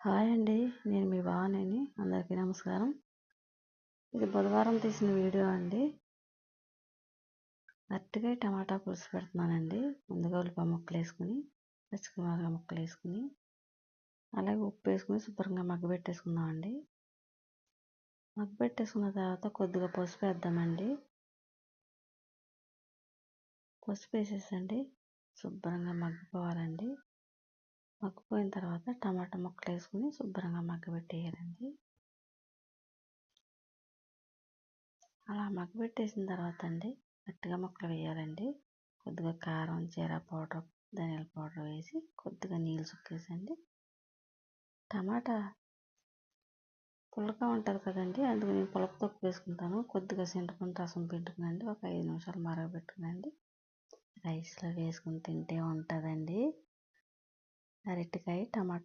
Hi అండి, నేను మీ భావనేని. అందరికీ నమస్కారం. ఇది బుధవారం తీసిన వీడియో అండి. అరటికాయ టమాటా పులుసు పెడుతున్నానండి. ముందుగా ఉల్లిపాయ ముక్కలు వేసుకుని, పచ్చిమిరపకాయ ముక్కలు వేసుకుని, అలాగే ఉప్పు వేసుకుని శుభ్రంగా మగ్గబెట్టేసుకుందామండి. మగ్గబెట్టేసుకున్న తర్వాత కొద్దిగా పసుపు వేద్దామండి. పసుపు వేసేసండి శుభ్రంగా మగ్గిపోవాలండి. మగ్గిపోయిన తర్వాత టమాటా ముక్కలు వేసుకుని శుభ్రంగా మగ్గబెట్టేయాలండి. అలా మగ్గబెట్టేసిన తర్వాత అండి గట్టిగా ముక్కలు వేయాలండి. కొద్దిగా కారం, జీరా పౌడర్, ధనియాల పౌడర్ వేసి కొద్దిగా నీళ్ళు చుక్కేసండి. టమాటా పుల్లగా ఉంటుంది కదండి, అందుకు నేను పులుపు తక్కువ వేసుకుంటాను. కొద్దిగా చింతపండు రసం పిండుకునండి, ఒక 5 నిమిషాలు మరగబెట్టుకునండి. రైస్లో వేసుకుని తింటే ఉంటుందండి అరటికాయ టమాటా